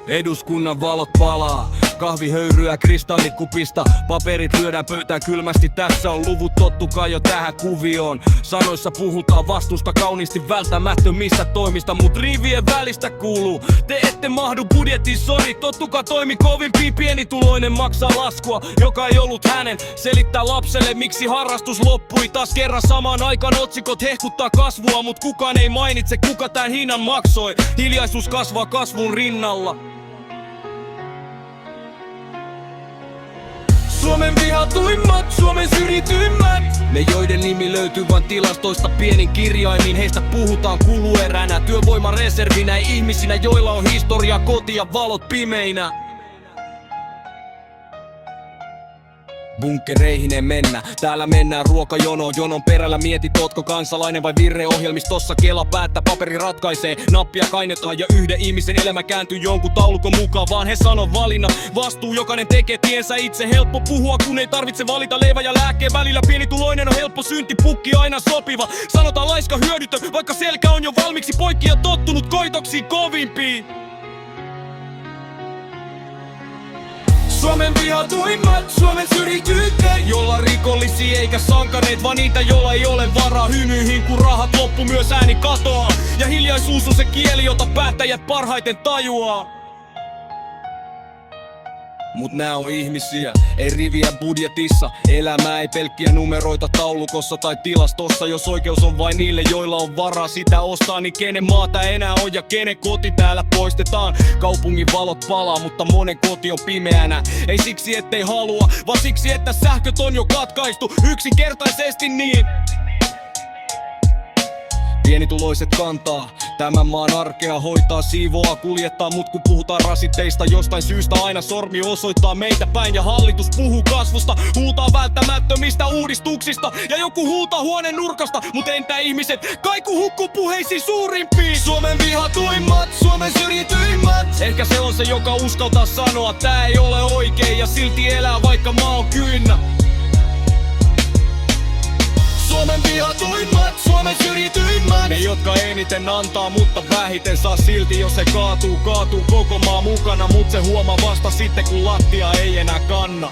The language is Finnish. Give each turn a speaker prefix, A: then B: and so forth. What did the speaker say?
A: Eduskunnan valot palaa, kahvihöyryä kristallikupista, paperit lyödään pöytään kylmästi. Tässä on luvut, tottukaa jo tähän kuvioon. Sanoissa puhutaan vastuusta kauniisti välttämättömistä toimista, mut rivien välistä kuuluu: te ette mahdu budjetin, sori. Tottukaa toimi kovimpiin, pienituloinen maksaa laskua, joka ei ollut hänen. Selittää lapselle miksi harrastus loppui. Taas kerran samaan aikaan otsikot hehkuttaa kasvua, mut kukaan ei mainitse kuka tän hinnan maksoi. Hiljaisuus kasvaa kasvun rinnalla. Suomen vihatuimmat, Suomen syrjityimmät, ne joiden nimi löytyy vain tilastoista pienin kirjaimin. Heistä puhutaan kulueränä, työvoimareservinä, ihmisinä joilla on historia, koti ja valot pimeinä. Bunkkereihin ei mennä, täällä mennään ruokajonoon. Jonon perällä mietit, ootko kansalainen vai virreohjelmistossa. Kela päättää, paperi ratkaisee, nappia kainetaan ja yhden ihmisen elämä kääntyy jonkun taulukon mukaan. Vaan he sanoo valinnan, vastuu jokainen tekee tiensä itse. Helppo puhua kun ei tarvitse valita leivä ja lääkkeen välillä. Pienituloinen on helppo synti, pukki aina sopiva. Sanotaan laiska hyödytön, vaikka selkä on jo valmiiksi poikki ja tottunut koitoksiin kovimpiin. Suomen vihatuimmat, Suomen syrjityytteet, jolla rikollisia eikä sankareet, vaan niitä jolla ei ole varaa hymyihin kun rahat loppu, myös ääni katoaa. Ja hiljaisuus on se kieli, jota päättäjät parhaiten tajuaa. Mut nää on ihmisiä, ei riviä budjetissa. Elämä ei pelkkiä numeroita taulukossa tai tilastossa. Jos oikeus on vain niille, joilla on varaa sitä ostaa, niin kenen maata enää on ja kenen koti täällä poistetaan. Kaupungin valot palaa, mutta monen koti on pimeänä. Ei siksi ettei halua, vaan siksi että sähköt on jo katkaistu. Yksinkertaisesti niin. Pienituloiset kantaa tämän maan arkea, hoitaa, siivoaa, kuljettaa, mut kun puhutaan rasitteista, jostain syystä aina sormi osoittaa meitä päin. Ja hallitus puhuu kasvusta, huutaa välttämättömistä uudistuksista, ja joku huutaa huoneen nurkasta. Mut entä ihmiset, kaiku hukkuu puheisiin suurimpiin. Suomen vihatuimmat, Suomen syrjityimmät, ehkä se on se, joka uskaltaa sanoa tää ei ole oikein ja silti elää vaikka maa on kyynä. Suomen vihatuimmat, Suomen syrjityimmät, ne jotka eniten antaa, mutta vähiten saa silti. Jos se kaatuu, kaatuu koko maa mukana, mut se huomaa vasta sitten kun lattia ei enää kanna.